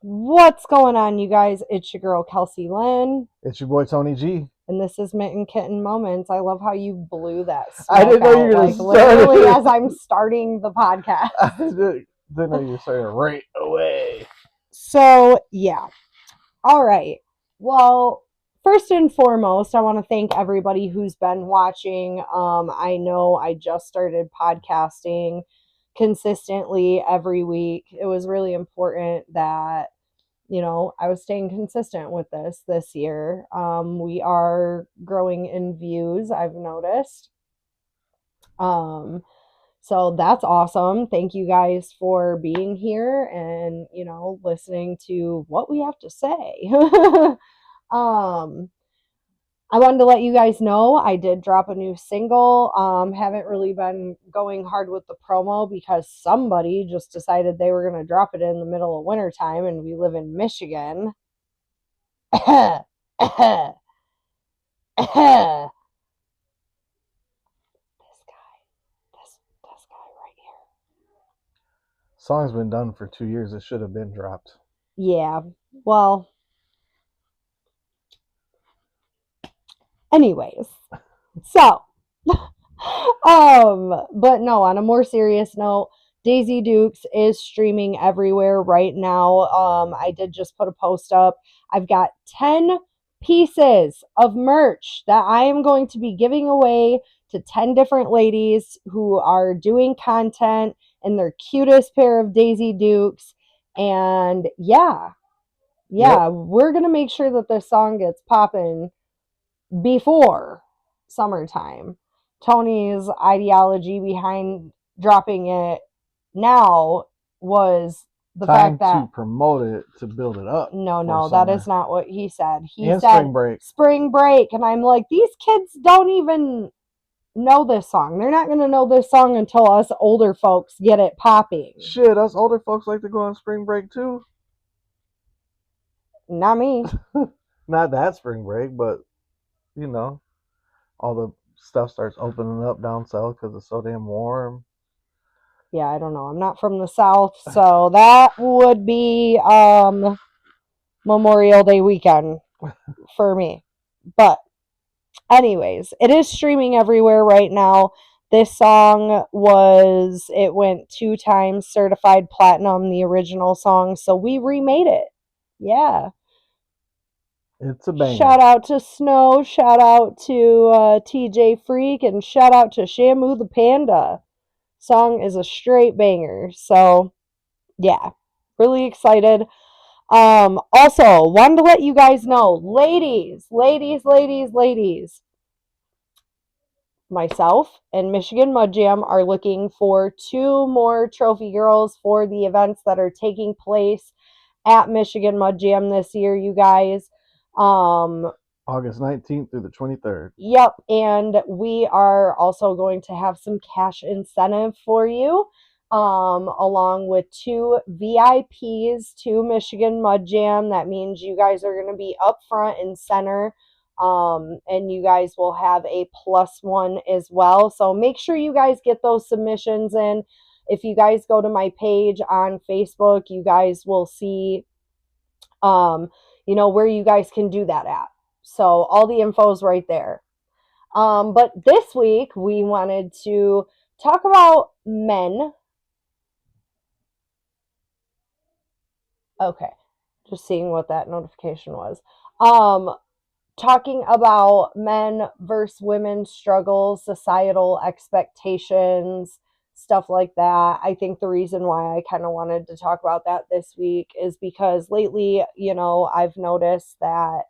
What's going on, you guys? It's your girl, Kelsey Lynn, It's your boy Tony G. and this is Mitten Kitten Moments. I love how you blew that I smoke didn't know you out, were gonna like start literally it. as I'm starting the podcast. I didn't know you were starting right away. So, yeah. All right. Well, first and foremost, I want to thank everybody who's been watching. I know I just started podcasting consistently every week. It was really important that I was staying consistent with this year. We are growing in views, I've noticed. Um, so that's awesome. Thank you guys for being here and, listening to what we have to say. um, I wanted to let you guys know I did drop a new single. Haven't really been going hard with the promo because somebody just decided they were going to drop it in the middle of wintertime and we live in Michigan. this guy, this guy right here. Song's been done for 2 years. It should have been dropped. Yeah. Well, anyways. So, but no, on a more serious note, Daisy Dukes is streaming everywhere right now. I did just put a post up. I've got 10 pieces of merch that I am going to be giving away to 10 different ladies who are doing content in their cutest pair of Daisy Dukes. And yeah, Yep. we're going to make sure that this song gets popping before summertime. Tony's ideology behind dropping it now was the Time fact that to promote it, to build it up. no, that is not what he said. He And said spring break. Spring break, and I'm like, these kids don't even know this song. They're not going to know this song until us older folks get it popping. Shit, us older folks like to go on spring break too. Not me. Not that spring break, but all the stuff starts opening up down south because it's so damn warm. Yeah, I don't know. I'm not from the South, so that would be Memorial Day weekend for me. But anyways, it is streaming everywhere right now. This song it went 2 times certified platinum, the original song, so we remade it. Yeah. It's a banger. Shout out to Snow, shout out to TJ Freak, and shout out to Shamu the Panda. Song is a straight banger. So, yeah, really excited. Also, wanted to let you guys know, ladies, myself and Michigan Mud Jam are looking for 2 more trophy girls for the events that are taking place at Michigan Mud Jam this year, you guys. August 19th through the 23rd. Yep, and we are also going to have some cash incentive for you, along with 2 VIPs to Michigan Mud Jam. That means you guys are going to be up front and center, and you guys will have a +1 as well. So make sure you guys get those submissions in. If you guys go to my page on Facebook, you guys will see, where you guys can do that at. So all the info is right there. But this week we wanted to talk about men. Okay, just seeing what that notification was. Talking about men versus women struggles, societal expectations, stuff like that. I think the reason why I kind of wanted to talk about that this week is because lately, I've noticed that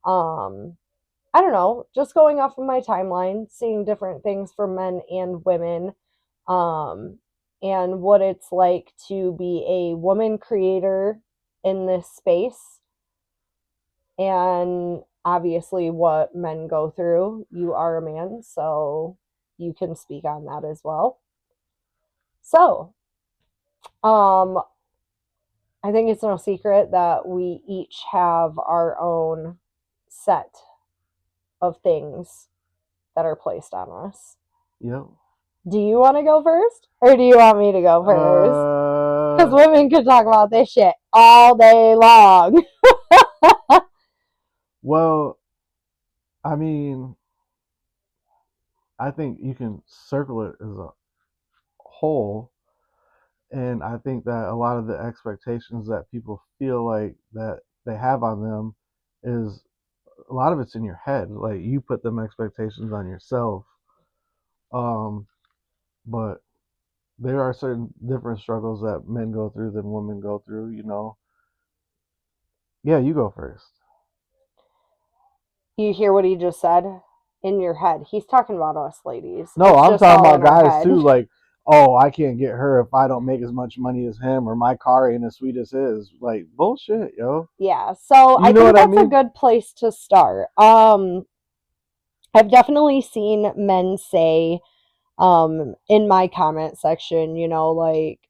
I don't know, just going off of my timeline, seeing different things for men and women, um, and what it's like to be a woman creator in this space, and obviously what men go through. You are a man, so you can speak on that as well. So, um, I think it's no secret that we each have our own set of things that are placed on us. Yep. Do you want to go first? Or do you want me to go Because women could talk about this shit all day long. Well, I mean, I think you can circle it as a whole, and I think that a lot of the expectations that people feel like that they have on them is a lot of it's in your head. Like you put them expectations on yourself. Um, but there are certain different struggles that men go through than women go through, you know. Yeah, you go first. You hear what he just said? In your head. He's talking about us ladies. No, It's I'm just talking all about in our guys head. too. Like, oh, I can't get her if I don't make as much money as him, or my car ain't as sweet as his. Like, bullshit, yo. Yeah, so You I know think what I that's a mean? good place to start. I've definitely seen men say, in my comment section, you know, like,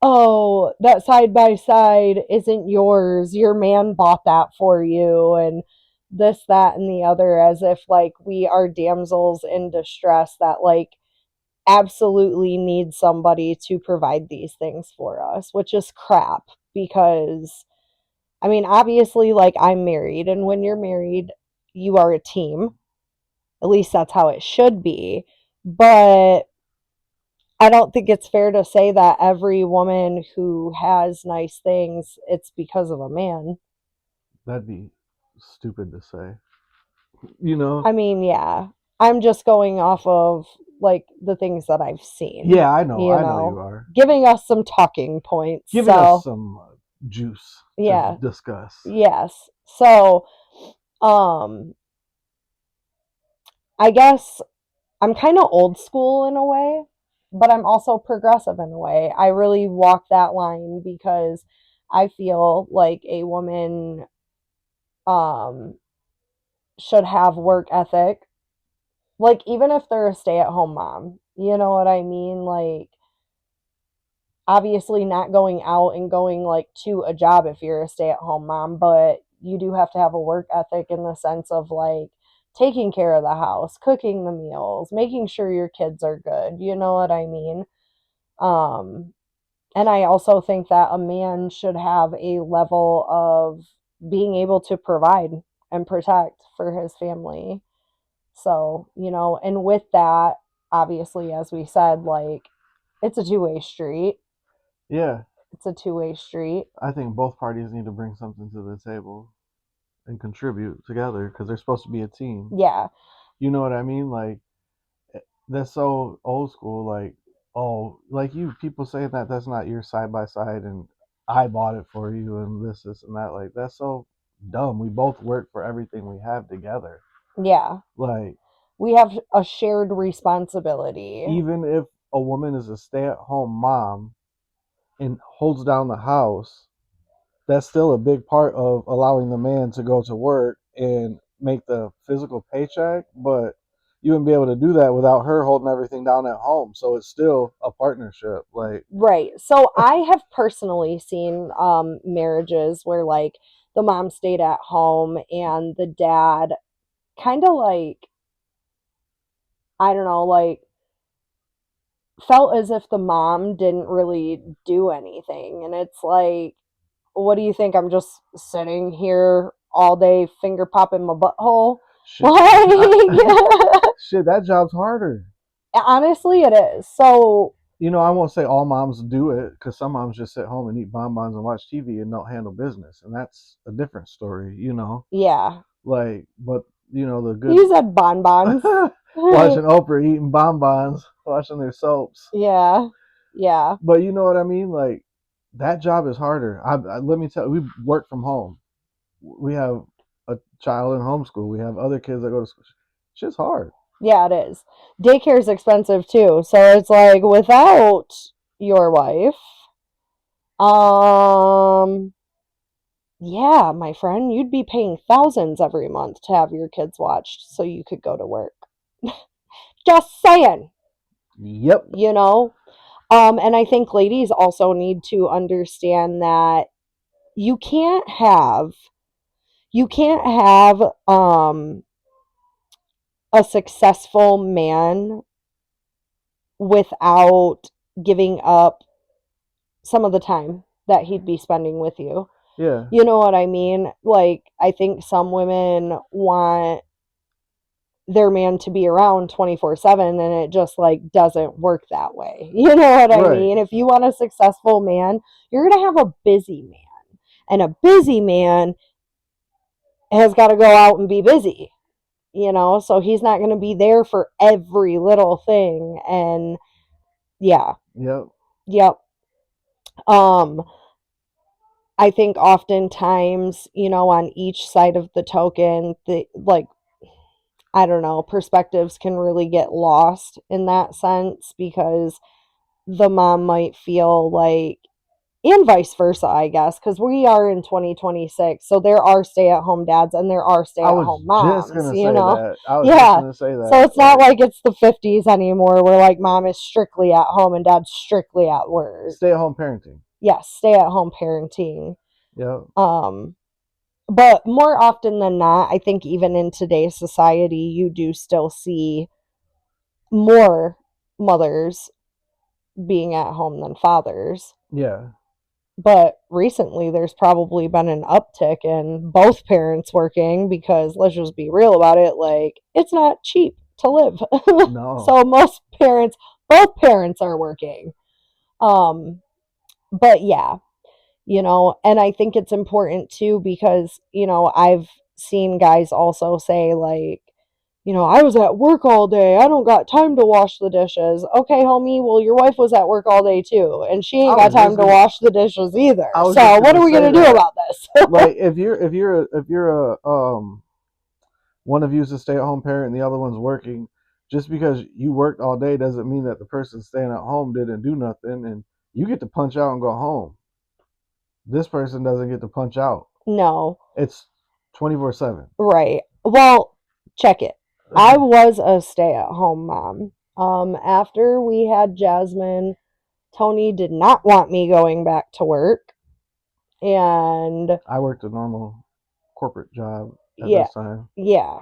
oh, that side by side isn't yours. Your man bought that for you, and this, that, and the other, as if like we are damsels in distress that like absolutely need somebody to provide these things for us, which is crap because I mean, obviously, like I'm married, and when you're married, you are a team. At least that's how it should be. But I don't think it's fair to say that every woman who has nice things, it's because of a man. That'd be stupid to say. You know? I mean, yeah, I'm just going off of like the things that I've seen, Yeah, I know. you I know you know, are. giving us some talking points. Giving us So, some juice to yeah, discuss. yes. So, um, I guess I'm kind of old school in a way, but I'm also progressive in a way. I really walk that line because I feel like a woman um should have work ethic. Like even if they're a stay-at-home mom, you know what I mean? Like obviously not going out and going like to a job if you're a stay-at-home mom, but you do have to have a work ethic in the sense of like taking care of the house, cooking the meals, making sure your kids are good. You know what I mean? Um, and I also think that a man should have a level of being able to provide and protect for his family. So, you know, and with that, obviously, as we said, like it's a two-way street. Yeah, It's a two-way street. I think both parties need to bring something to the table and contribute together because they're supposed to be a team. Yeah. You know what I mean? Like, that's so old school. Like, oh, like you people saying that that's not your side by side and I bought it for you and this and that. Like, that's so dumb. We both work for everything we have together. Yeah. Like, We have a shared responsibility. even if a woman is a stay at home mom and holds down the house, that's still a big part of allowing the man to go to work and make the physical paycheck, but you wouldn't be able to do that without her holding everything down at home. So it's still a partnership. Like, Right. So I have personally seen marriages where like the mom stayed at home and the dad kind of like I don't know, like felt as if the mom didn't really do anything. And it's like, what do you think? I'm just sitting here all day finger popping my butthole? shit, Like, shit, that job's harder. honestly, it is. So, You know, I won't say all moms do it because some moms just sit home and eat bonbons and watch TV and don't handle business, and that's a different story. You know, yeah. like, but you know the good You said bonbons. watching Oprah eating bonbons, watching their soaps. Yeah. Yeah. But you know what I mean? Like, that job is harder. Let me tell you, we work from home. We have a child in homeschool. We have other kids that go to school. Shit's hard. Yeah, it is. Daycare is expensive too. So it's like without your wife, um, yeah, my friend, you'd be paying thousands every month to have your kids watched so you could go to work. Just saying, Yep. you know? And I think ladies also need to understand that you can't have you can't have a successful man without giving up some of the time that he'd be spending with you. Yeah. You know what I mean? Like, I think some women want their man to be around 24/7, and it just like doesn't work that way. You know what I Right. mean? If you want a successful man, you're going to have a busy man. And a busy man has got to go out and be busy, you know? So he's not going to be there for every little thing. And yeah, Yep. yep. Um I think oftentimes, you know, on each side of the token, the like I don't know, perspectives can really get lost in that sense because the mom might feel like, and vice versa, I guess, because we are in 2026. So there are stay at home dads and there are stay I at was home just moms, gonna you say know? that. I was just Yeah. gonna say So that. it's not like it's the 50s anymore where like mom is strictly at home and dad's strictly at work. Stay at home parenting. Yes, stay at home parenting. Yep. But more often than not, I think even in today's society, you do still see more mothers being at home than fathers. Yeah. But recently, there's probably been an uptick in both parents working because let's just be real about it, like, it's not cheap to live. No. So most parents, both parents are working. But yeah, you know, and I think it's important too because, you know, I've seen guys also say, like, you know, I was at work all day. I don't got time to wash the dishes. Okay, homie, well, your wife was at work all day too, and she ain't got time to wash the dishes either. So, what are we going to do about this? Like, if you're a one of you's a stay-at-home parent and the other one's working, just because you worked all day doesn't mean that the person staying at home didn't do nothing, and you get to punch out and go home. This person doesn't get to punch out. No. It's 24/7. Right. Well, check it. I was a stay-at-home mom. After we had Jasmine, Tony did not want me going back to work. And I worked a normal corporate job at yeah, this time. yeah.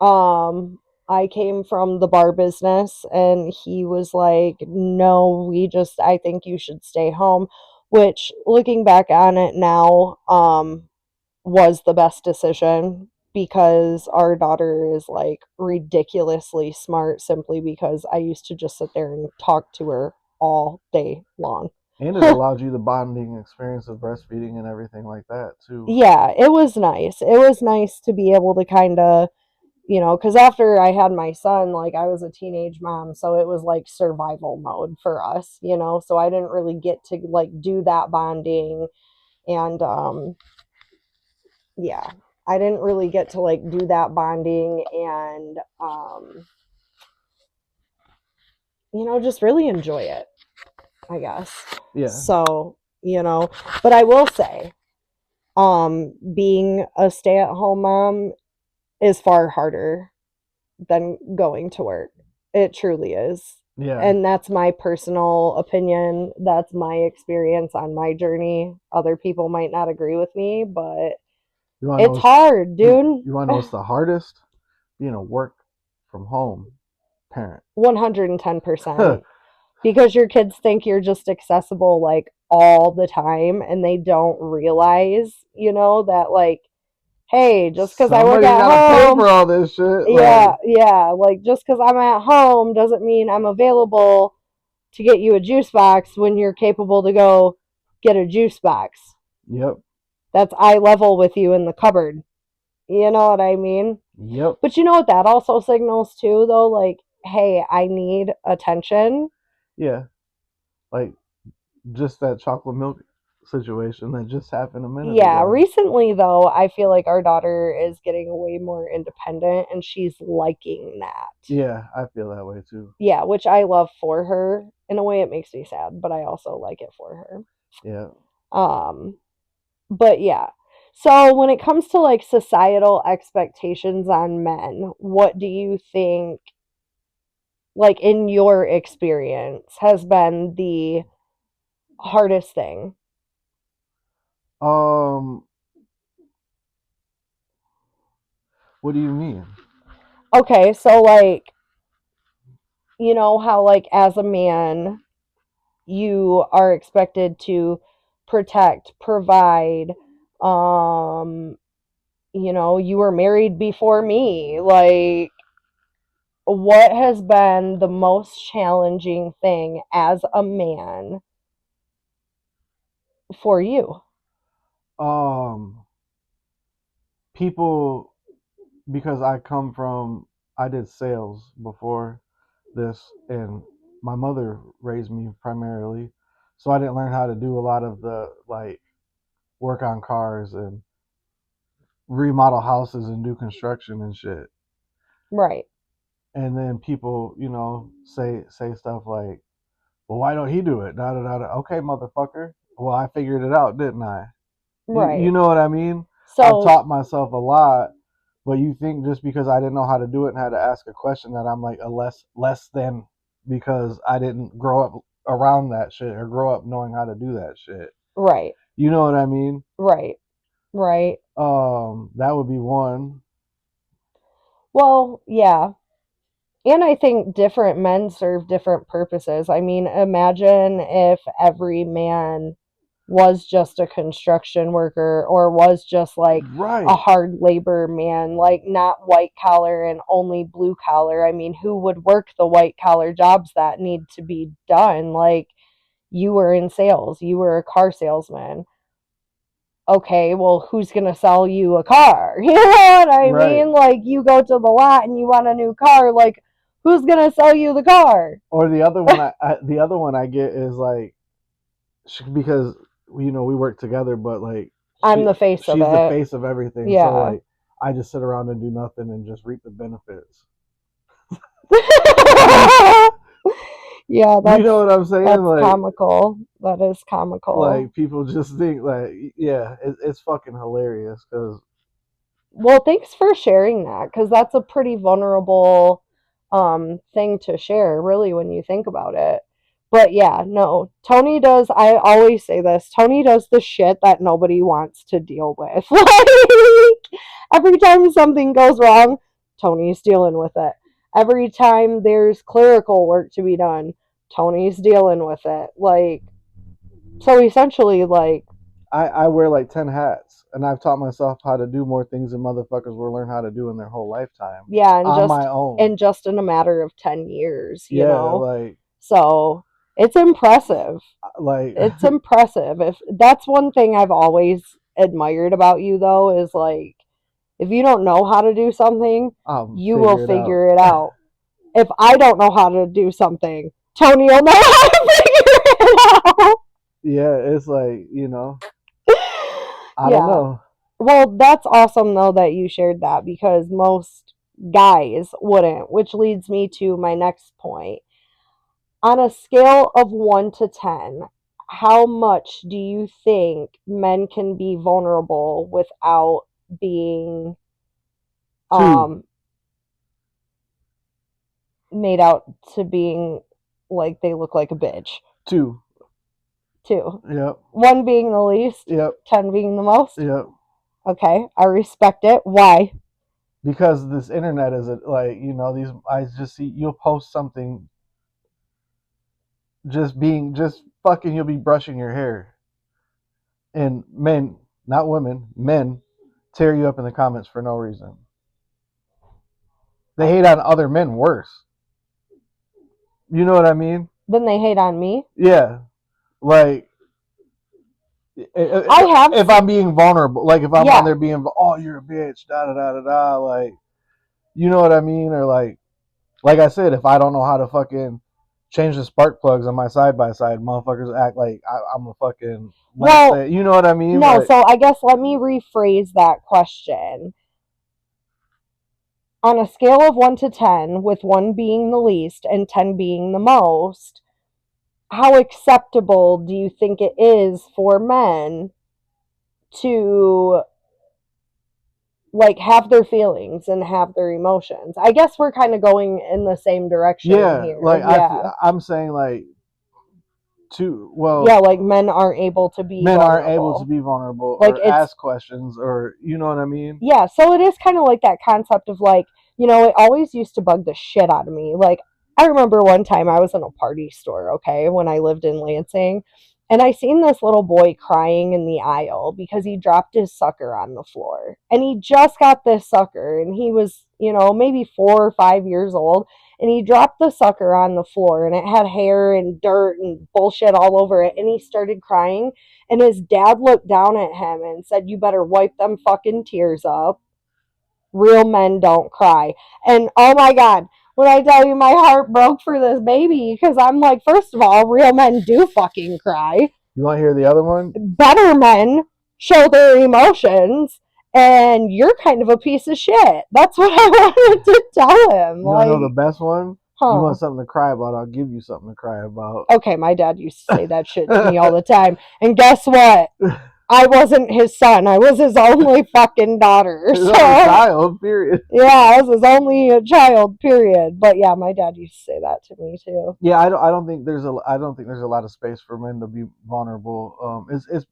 I came from the bar business and he was like, "No, I think you should stay home," which looking back on it now, was the best decision because our daughter is like ridiculously smart simply because I used to just sit there and talk to her all day long. And it allowed you the bonding experience of breastfeeding and everything like that too. Yeah, it was nice. It was nice to be able to kind of, you know, because after I had my son, like I was a teenage mom, so it was like survival mode for us, you know, so I didn't really get to like do that bonding. And yeah, I didn't really get to like do that bonding and you know, just really enjoy it, I guess. Yeah. So, you know, but I will say, being a stay-at-home mom is far harder than going to work. It truly is. Yeah. And that's my personal opinion. That's my experience on my journey. Other people might not agree with me, but it's hard, dude. You want to know what's the hardest? Being a work from home parent. 110%. Because your kids think you're just accessible like all the time and they don't realize, you know, that like, hey, just because I work at home, pay for all this shit. yeah, like just because I'm at home doesn't mean I'm available to get you a juice box when you're capable to go get a juice box. Yep. That's eye level with you in the cupboard. You know what I mean? Yep. But you know what that also signals too, though? Like, hey, I need attention. Yeah. Like just that chocolate milk situation that just happened a minute Yeah, ago. recently though, I feel like our daughter is getting way more independent and she's liking that. Yeah, I feel that way too. Yeah, which I love for her. In a way it makes me sad, but I also like it for her. Yeah. But yeah. So when it comes to like societal expectations on men, what do you think, like in your experience, has been the hardest thing? What do you mean? Okay, so like, you know how like as a man you are expected to protect, provide. You were married before me. Like, what has been the most challenging thing as a man for you? Um, people, because I did sales before this, and my mother raised me primarily, so I didn't learn how to do a lot of the like work on cars and remodel houses and do construction and shit. Right, And then people, say stuff like, "Well, why don't he do it?" Da da da. Da. Okay, motherfucker. Well, I figured it out, didn't I? You right. know what I mean? I've So, taught myself a lot, but you think just because I didn't know how to do it and had to ask a question that I'm like a less than because I didn't grow up around that shit or grow up knowing how to do that shit. right, You know what I mean? right, right. That would be one. Well, yeah. And I think different men serve different purposes. I mean, imagine if every man was just a construction worker or was just like a Right. hard labor man, like not white collar and only blue collar. I mean, who would work the white collar jobs that need to be done? Like, you were in sales, you were a car salesman. Okay, well, who's going to sell you a car? You know what I Right. mean? Like, you go to the lot and you want a new car, like, who's going to sell you the car? Or the other one I get is like because we work together, but like I'm the face of she's the it. face of everything. So Yeah. like I just sit around and do nothing and just reap the benefits. Yeah, You know what I'm saying? that's Like comical. That is comical. people just think like yeah, it's fucking hilarious because Well, thanks for sharing that because that's a pretty vulnerable thing to share, really, when you think about it. But yeah, no, Tony does. I always say this. Tony does the shit that nobody wants to deal with. Like, every time something goes wrong, Tony's dealing with it. Every time there's clerical work to be done, Tony's dealing with it. Like, so essentially, like, I wear like 10 hats and I've taught myself how to do more things than motherfuckers will learn how to do in their whole lifetime yeah, on my own. and just in a matter of 10 years, Yeah, like So it's impressive. like It's impressive. If that's one thing I've always admired about you, though, is like, if you don't know how to do something, I'll you will figure it out. figure it out. If I don't know how to do something, Tony will know how to figure it out. Yeah, it's like, I don't Yeah. know. Well, that's awesome though that you shared that because most guys wouldn't, which leads me to my next point. On a scale of 1 to 10, how much do you think men can be vulnerable without being Two, um made out to being like they look like a bitch? two. 2. Yep, 1 being the least, yep, 10 being the most? yep. Okay, I respect it. Why? Because this internet is like, these I just see you'll post something just fucking you'll be brushing your hair and men, not women, men tear you up in the comments for no reason. They hate on other men worse. You know what I mean? Then they hate on me. Yeah. Like I have if I'm being vulnerable, like if I'm on Yeah. there being, oh, you're a bitch, da da da da da, like, you know what I mean? Or like I said, if I don't know how to fucking change the spark plugs on my side by side, motherfuckers act like I'm a fucking let's Well, say, you know what I mean? no, Like, so I guess let me rephrase that question. On a scale of 1 to 10, with 1 being the least and 10 being the most, how acceptable do you think it is for men to like have their feelings and have their emotions? I guess we're kind of going in the same direction yeah, here. like Yeah. I'm saying like Yeah, like men aren't able to be men aren't able to vulnerable. be vulnerable Like, or it's ask questions or you know what I mean? yeah, so it is kind of like that concept of like, it always used to bug the shit out of me. Like, I remember one time I was in a party store, okay, when I lived in Lansing, and I seen this little boy crying in the aisle because he dropped his sucker on the floor. And he just got this sucker, and he was, maybe 4 or 5 years old, and he dropped the sucker on the floor, and it had hair and dirt and bullshit all over it, and he started crying, and his dad looked down at him and said, "You better wipe them fucking tears up. Real men don't cry." And oh my God, when I tell you my heart broke for this baby, because I'm like, first of all, real men do fucking cry. You want to hear the other one? Better men show their emotions, and you're kind of a piece of shit. That's what I wanted to tell him. You want to know the best one? Huh. You want something to cry about? I'll give you something to cry about. Okay, my dad used to say that shit to me all the time. And guess what? I wasn't his son. I was his only fucking daughter. His only child, period. Yeah, I was his only child, period. But yeah, my dad used to say that to me too. Yeah, I don't think there's a lot of space for men to be vulnerable. It's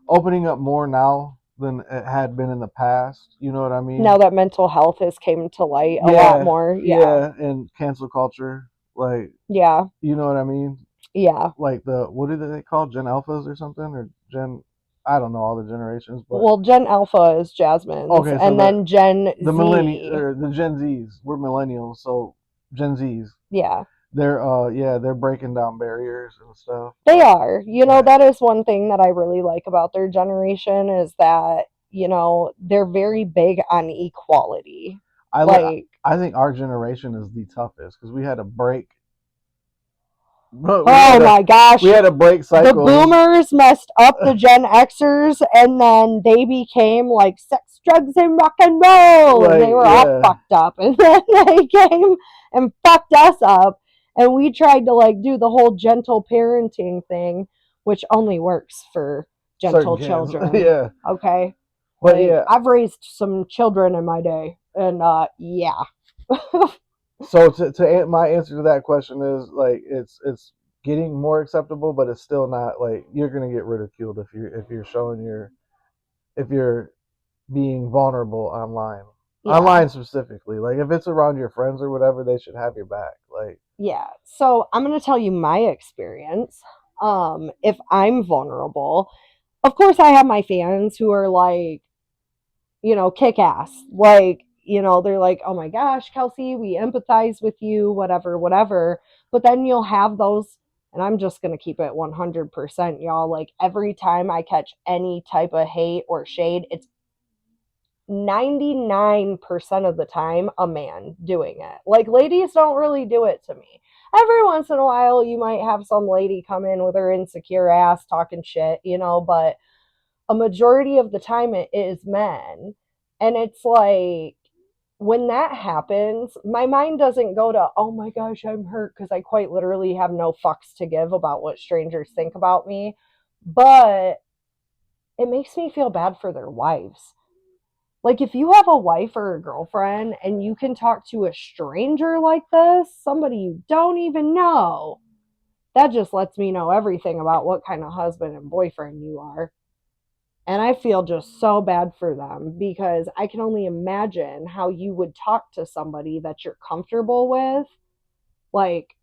opening up more now than it had been in the past. You know what I mean? Now that mental health has came to light a lot more. Yeah, and cancel culture, like, yeah, you know what I mean? Yeah. Like what do they call Gen Alphas or something, or Gen? I don't know all the generations, but well, Gen Alpha is Jasmine's, okay, so and then Gen the Z. or the Gen Zs. We're millennials, so Gen Zs. Yeah. They're breaking down barriers and stuff. They are. That is one thing that I really like about their generation is that, they're very big on equality. I think our generation is the toughest because we had to break. My gosh. We had to break cycles. The boomers messed up the Gen Xers, and then they became like sex, drugs, and rock and roll. And they were all fucked up. And then they came and fucked us up. And we tried to like do the whole gentle parenting thing, which only works for gentle children. Yeah. Okay. But yeah, I've raised some children in my day, and yeah. So to my answer to that question is like it's getting more acceptable, but it's still not like you're gonna get ridiculed if you're showing if you're being vulnerable online. Yeah. Online specifically, like if it's around your friends or whatever, they should have your back. Like yeah. So I'm gonna tell you my experience. If I'm vulnerable, of course I have my fans who are like, kick ass. Like, they're like, "Oh my gosh, Kelsey, we empathize with you, whatever, whatever." But then you'll have those, and I'm just going to keep it 100%, y'all. Like, every time I catch any type of hate or shade, it's 99% of the time a man doing it. Like, ladies don't really do it to me. Every once in a while, you might have some lady come in with her insecure ass talking shit, but a majority of the time it is men. And it's like, when that happens, my mind doesn't go to, "Oh my gosh, I'm hurt," because I quite literally have no fucks to give about what strangers think about me. But it makes me feel bad for their wives. Like, if you have a wife or a girlfriend and you can talk to a stranger like this, somebody you don't even know, that just lets me know everything about what kind of husband and boyfriend you are. And I feel just so bad for them because I can only imagine how you would talk to somebody that you're comfortable with. Like,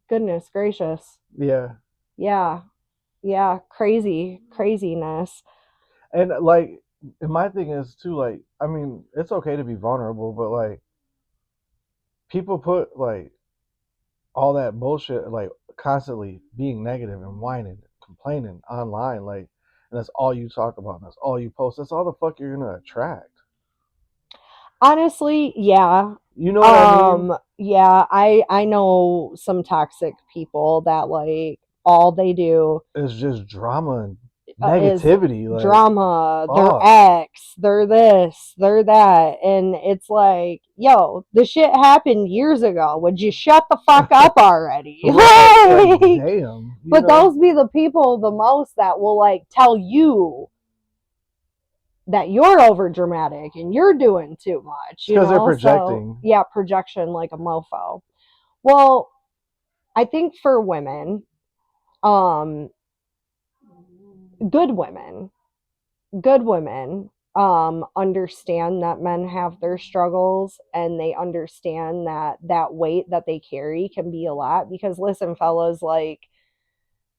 goodness gracious. Yeah. Yeah. Yeah. Craziness. And like, and my thing is too, like, I mean, it's okay to be vulnerable, but like, people put like all that bullshit, like constantly being negative and whining, complaining online, like, and that's all you talk about, and that's all you post. That's all the fuck you're gonna attract. Honestly, yeah. You know what I mean? Yeah, I know some toxic people that like all they do is just drama and negativity, like, drama. They're ex, they're this, they're that, and it's like, yo, the shit happened years ago. Would you shut the fuck up already? Like, damn. But those be the people the most that will like tell you that you're over dramatic and you're doing too much. Because they're projecting. So, yeah, projection like a mofo. Well, I think for women, good women understand that men have their struggles, and they understand that that weight that they carry can be a lot. Because listen, fellas, like,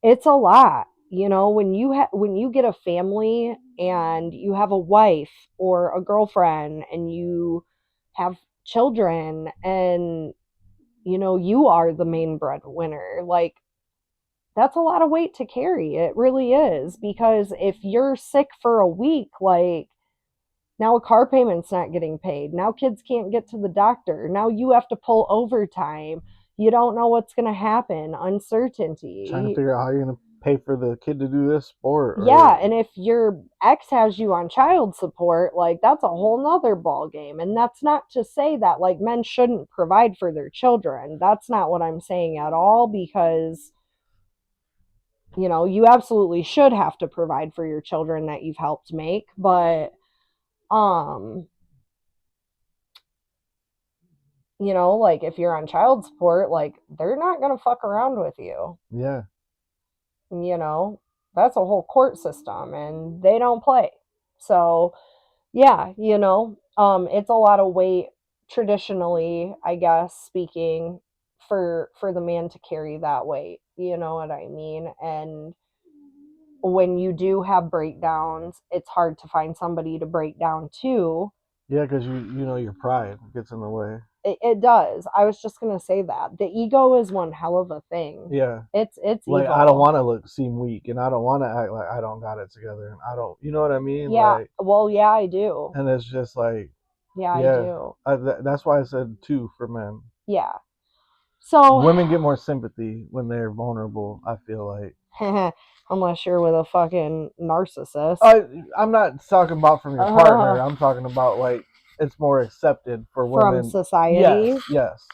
it's a lot. You know, when you get a family and you have a wife or a girlfriend and you have children, and you know you are the main breadwinner, like, that's a lot of weight to carry. It really is. Because if you're sick for a week, like, now a car payment's not getting paid. Now kids can't get to the doctor. Now you have to pull overtime. You don't know what's going to happen. Trying to Uncertainty. figure out how you're gonna pay for the kid to do this sport, Yeah, or and if your ex has you on child support, like, that's a whole nother ball game. And that's not to say that, like, men shouldn't provide for their children. That's not what I'm saying at all. Because you know, you absolutely should have to provide for your children that you've helped make. But um you know, like, if you're on child support, like, they're not going to fuck around with you. yeah, You know, that's a whole court system, and they don't play. So, yeah, you know, it's a lot of weight traditionally, I guess, speaking, for the man to carry that weight. You know what I mean? And when you do have breakdowns, it's hard to find somebody to break down to. yeah, because you know your pride gets in the way. It does. I was just gonna say that the ego is one hell of a thing. Yeah, It's like I don't evil. want to seem weak, and I don't want to act like I don't got it together, and I don't, you know what I mean? Yeah. Like, Well, yeah, I do. and it's just like, Yeah, I yeah, do. that's why I said two for men. Yeah. So, Women get more sympathy when they're vulnerable, I feel like. unless you're with a fucking narcissist. I'm not talking about from your partner. I'm talking about, like, it's more accepted for From women. society. Yes, yes.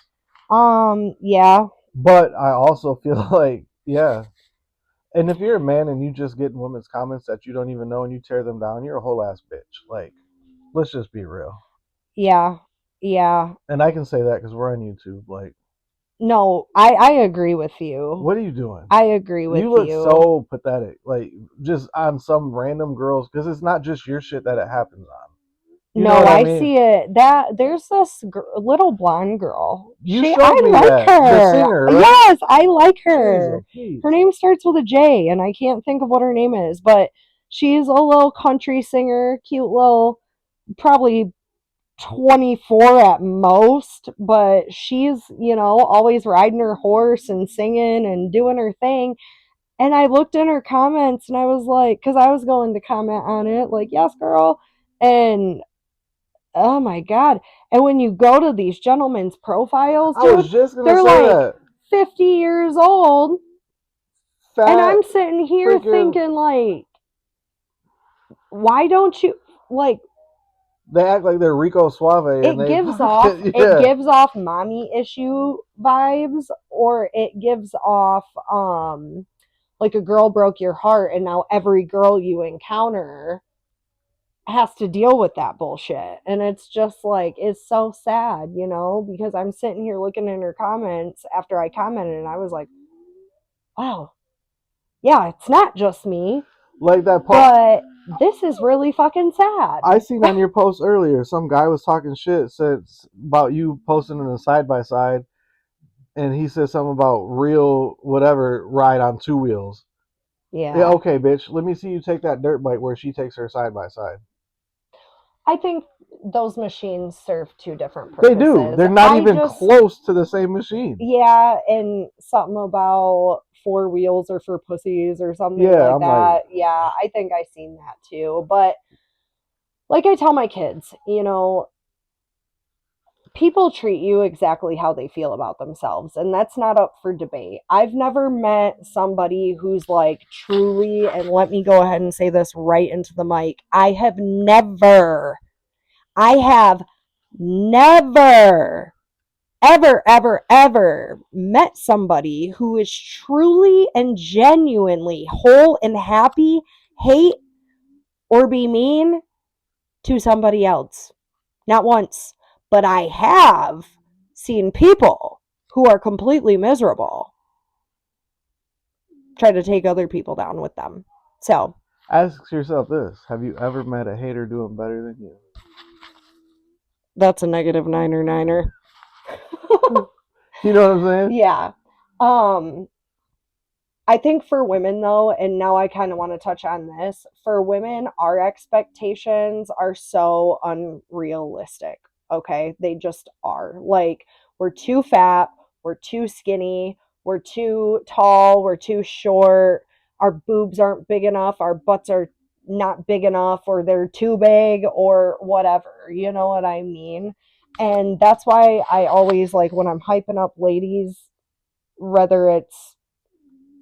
Yeah. But I also feel like, yeah. And if you're a man and you just get in women's comments that you don't even know and you tear them down, you're a whole ass bitch. Like, let's just be real. Yeah. Yeah. And I can say that because we're on YouTube. Like, No, I agree with you. what are you doing? I agree with You look so pathetic. Like, just on some random girls, because it's not just your shit that it happens on. You know No, what I I mean? see it. That there's this little blonde girl. You I showed me like that. her. The singer, right? Yes, I like her. Jesus, Her name starts with a J, and I can't think of what her name is, but she's a little country singer, cute little, probably 24 at most, but she's, you know, always riding her horse and singing and doing her thing. And I looked in her comments and I was like, because I was going to comment on it, like, yes, girl. And oh my God. And when you go to these gentlemen's profiles, I was dude, just gonna they're say like that. 50 years old. Fat, And I'm sitting here freaking- thinking, like, why don't you, like, They act like they're Rico Suave. it And they gives off yeah. it gives off mommy issue vibes, or it gives off like a girl broke your heart and now every girl you encounter has to deal with that bullshit. And it's just like, it's so sad, you know, because I'm sitting here looking in her comments after I commented and I was like, wow, yeah, it's not just me, Like that but this is really fucking sad. I seen on your post earlier, some guy was talking shit, said about you posting in a side by side, and he said something about real whatever ride on two wheels. Yeah, okay, bitch. Let me see you take that dirt bike where she takes her side by side. I think those machines serve two different purposes. They do. They're not even close to the same machine. Yeah, and something about four wheels are for pussies or something like that. Yeah, I think I seen that too. But like I tell my kids, you know, people treat you exactly how they feel about themselves, and that's not up for debate. I've never met somebody who's like truly, and let me go ahead and say this right into the mic, I have never ever met somebody who is truly and genuinely whole and happy, hate or be mean to somebody else. Not once. But I have seen people who are completely miserable try to take other people down with them. So, Ask yourself this: have you ever met a hater doing better than you? That's a negative niner niner. You know what I'm saying? Yeah. Um, I think for women though, and now I kind of want to touch on this, for women, our expectations are so unrealistic. Okay. They just are. Like, we're too fat, we're too skinny, we're too tall, we're too short, our boobs aren't big enough, our butts are not big enough, or they're too big, or whatever. You know what I mean? And that's why I always like when I'm hyping up ladies, whether it's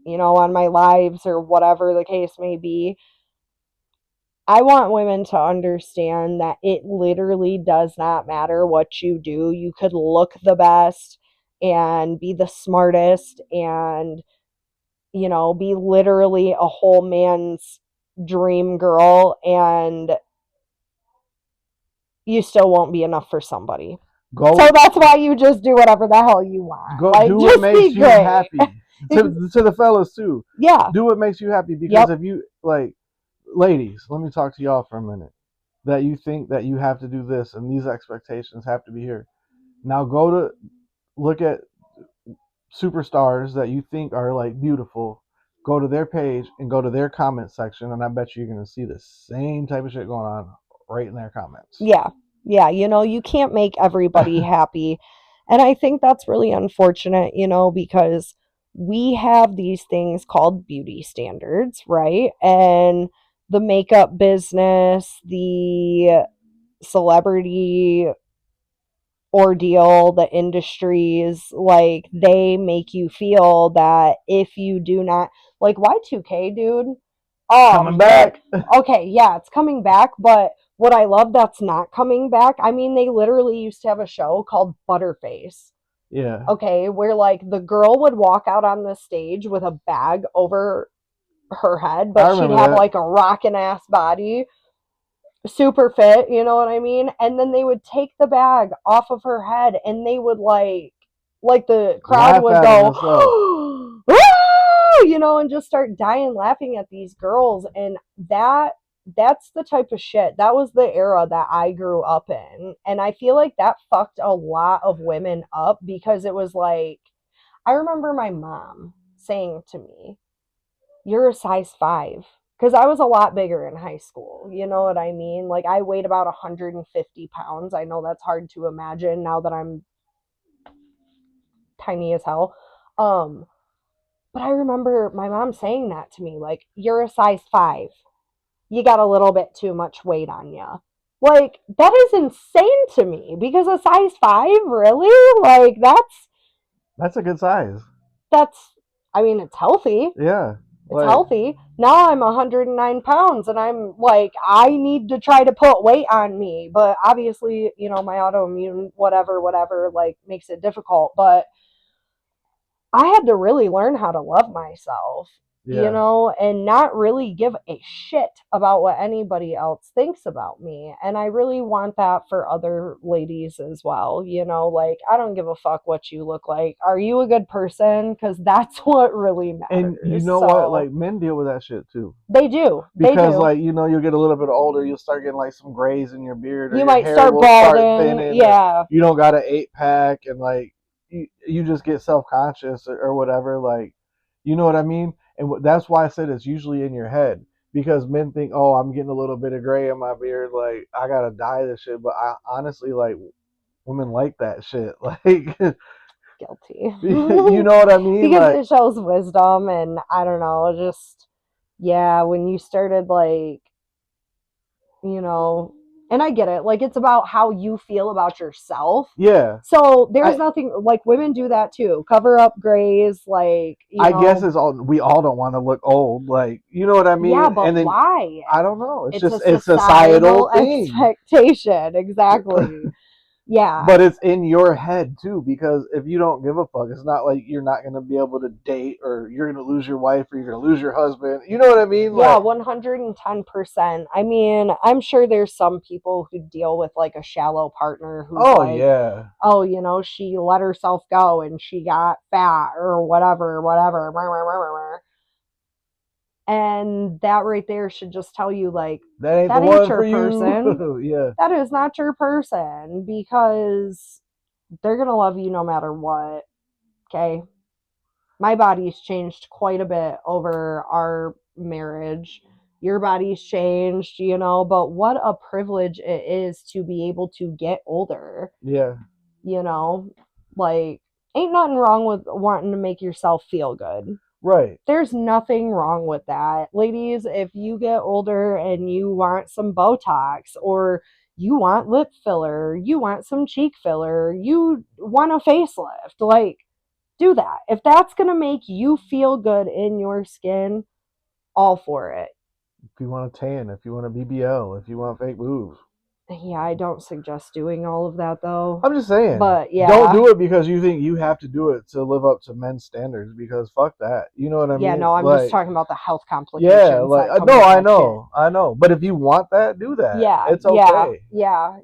on my lives or whatever the case may be. I want women to understand that it literally does not matter what you do. You could look the best and be the smartest and, be literally a whole man's dream girl, and you still won't be enough for somebody. Go. So that's why you just do whatever the hell you want. Go Like, do what just makes be you great. happy. To the fellas too. Yeah. Do what makes you happy, because if you like, ladies, let me talk to y'all for a minute. That you think that you have to do this and these expectations have to be here. Now go to look at superstars that you think are like beautiful. Go to their page and go to their comment section, and I bet you're gonna see the same type of shit going on right in their comments. Yeah. Yeah. You can't make everybody happy. And I think that's really unfortunate, because we have these things called beauty standards, right? And the makeup business, the celebrity ordeal, the industries, like they make you feel that if you do not, like Y2K, dude. Oh, Coming back. Okay, yeah, it's coming back, but what I love that's not coming back, I mean, they literally used to have a show called Butterface. Yeah. Okay, where like the girl would walk out on the stage with a bag over her head, but she'd have that. like a rockin' ass body, super fit, you know what I mean? And then they would take the bag off of her head and they would like the crowd would go, and just start dying laughing at these girls. And that's the type of shit. That was the era that I grew up in. And I feel like that fucked a lot of women up because it was like, I remember my mom saying to me, "You're a size 5." Because I was a lot bigger in high school. You know what I mean? Like, I weighed about 150 pounds. I know that's hard to imagine now that I'm tiny as hell. Um, but I remember my mom saying that to me, like, "You're a size 5. You got a little bit too much weight on you." Like, that is insane to me because a size 5, really? Like, That's a good size. I mean, it's healthy. Yeah. It's healthy. Now I'm 109 pounds and I'm like, I need to try to put weight on me. But obviously, my autoimmune, whatever, like makes it difficult. But I had to really learn how to love myself, and not really give a shit about what anybody else thinks about me. And I really want that for other ladies as well. Like, I don't give a fuck what you look like. Are you a good person? Because that's what really matters. And you know what? Like, men deal with that shit too. They do. Because, like, you'll get a little bit older, you'll start getting like some grays in your beard, or you your might hair start will balding. start thinning. Yeah. You don't got an 8-pack, and like you just get self conscious or whatever. Like, you know what I mean? And that's why I said it's usually in your head, because men think, oh, I'm getting a little bit of gray in my beard, like I gotta dye this shit. But I honestly, like, women like that shit. Like, guilty. You know what I mean? Because like, it shows wisdom, and I don't know, just yeah, when you started like, and I get it, like it's about how you feel about yourself. Yeah. So there's nothing like women do that too. Cover up grays, like I guess it's all we all don't want to look old, like, you know what I mean? Yeah, but and then, why? I don't know. It's just a it's a societal thing. expectation, exactly. Yeah. But it's in your head too, because if you don't give a fuck, it's not like you're not gonna be able to date, or you're gonna lose your wife, or you're gonna lose your husband. You know what I mean? Yeah, 110%. I mean, I'm sure there's some people who deal with like a shallow partner who's yeah. Oh, she let herself go and she got fat or whatever. And that right there should just tell you, like, That ain't that the ain't one your for person. you. Yeah. That is not your person, because they're going to love you no matter what. Okay. My body's changed quite a bit over our marriage. Your body's changed, but what a privilege it is to be able to get older. Yeah. Like, ain't nothing wrong with wanting to make yourself feel good. Right. There's nothing wrong with that. Ladies, if you get older and you want some Botox, or you want lip filler, you want some cheek filler, you want a facelift, like, do that. If that's going to make you feel good in your skin, all for it. If you want a tan, if you want a BBL, if you want fake boobs. Yeah, I don't suggest doing all of that, though. I'm just saying. But yeah. Don't do it because you think you have to do it to live up to men's standards, because fuck that. You know what I mean? Yeah, no, I'm like, just talking about the health complications. Yeah, like, that come no, with I that know. I know. But if you want that, do that. Yeah, It's okay. Yeah,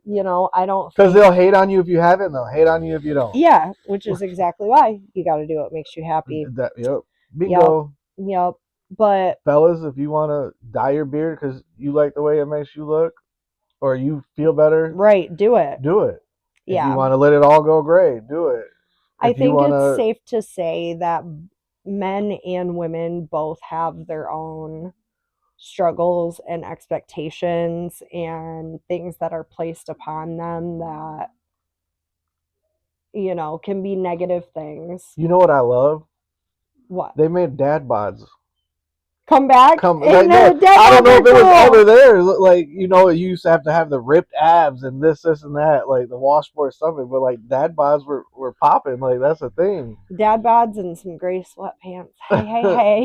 I don't Because think... they'll hate on you if you have it, and they'll hate on you if you don't. Yeah, which is exactly why you got to do what makes you happy. Yep. Bingo. Yep. But fellas, if you want to dye your beard because you like the way it makes you look, or you feel better, right, do it. Do it. Yeah. If you want to let it all go gray, do it. I think it's safe to say that men and women both have their own struggles and expectations and things that are placed upon them that, can be negative things. You know what I love? What? They made dad bods. Come back. I don't know if it was ever there. Like, you used to have the ripped abs and this and that, like the washboard stomach, but like dad bods were popping. Like, that's a thing. Dad bods and some gray sweatpants. Hey.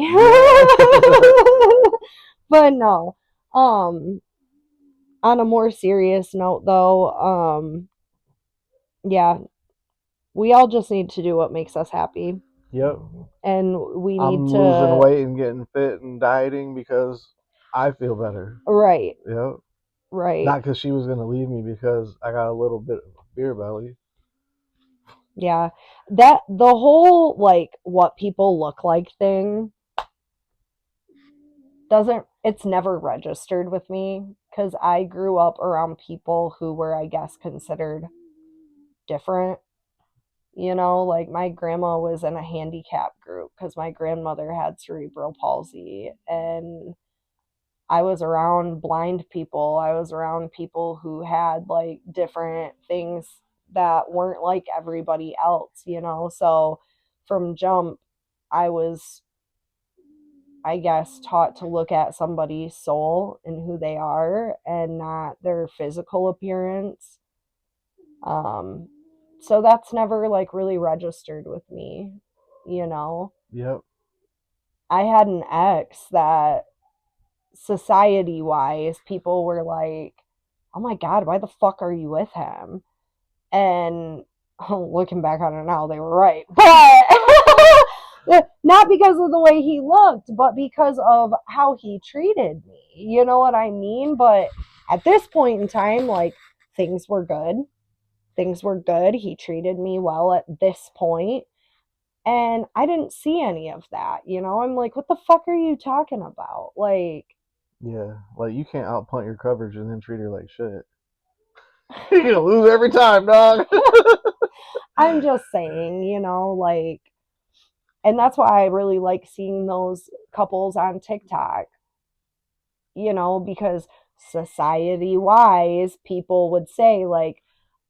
But no. On a more serious note, though, yeah, we all just need to do what makes us happy. Yep. And we need I'm to losing weight and getting fit and dieting because I feel better. Right. Yep. Right. Not because she was going to leave me because I got a little bit of a beer belly. Yeah. The whole, like, what people look like thing it's never registered with me, because I grew up around people who were, I guess, considered different. Like, my grandma was in a handicap group because my grandmother had cerebral palsy, and I was around blind people. I was around people who had, like, different things that weren't like everybody else, So from jump, I was, I guess, taught to look at somebody's soul and who they are and not their physical appearance. So that's never, like, really registered with me, Yep. I had an ex that society-wise, people were like, oh my God, why the fuck are you with him? And looking back on it now, they were right. But not because of the way he looked, but because of how he treated me. You know what I mean? But at this point in time, like, things were good. He treated me well at this point. And I didn't see any of that. I'm like, what the fuck are you talking about? Like, yeah, like, you can't outpunt your coverage and then treat her like shit. You're gonna lose every time, dog. I'm just saying, like, and that's why I really like seeing those couples on TikTok, because society-wise, people would say, like,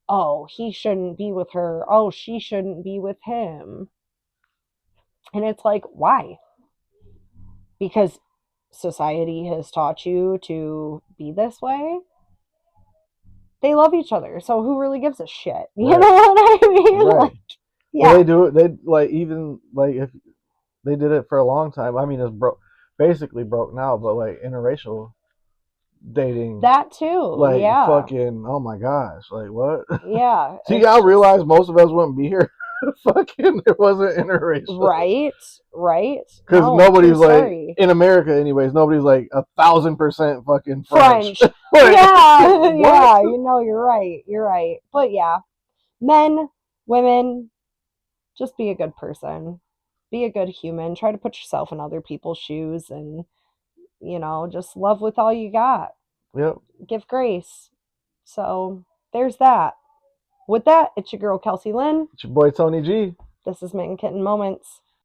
oh, he shouldn't be with her. Oh, she shouldn't be with him. And it's like, why? Because society has taught you to be this way. They love each other, so who really gives a shit? You know what I mean? Right. Like, yeah. Well, they do it. They, like, even like, if they did it for a long time. I mean, it's basically broke now, but like interracial dating, that too. Like, yeah. fucking, oh my gosh, like, what? Yeah. So y'all realize most of us wouldn't be here. Fucking, it wasn't interracial. Right. Because nobody's like, in America, anyways, nobody's like 1,000% fucking French. Like, yeah. You're right. But yeah, men, women, just be a good person. Be a good human. Try to put yourself in other people's shoes and just love with all you got. Yep. Give grace. So there's that. With that, it's your girl Kelsey Lynn. It's your boy Tony G. This is Mitten Kitten Moments.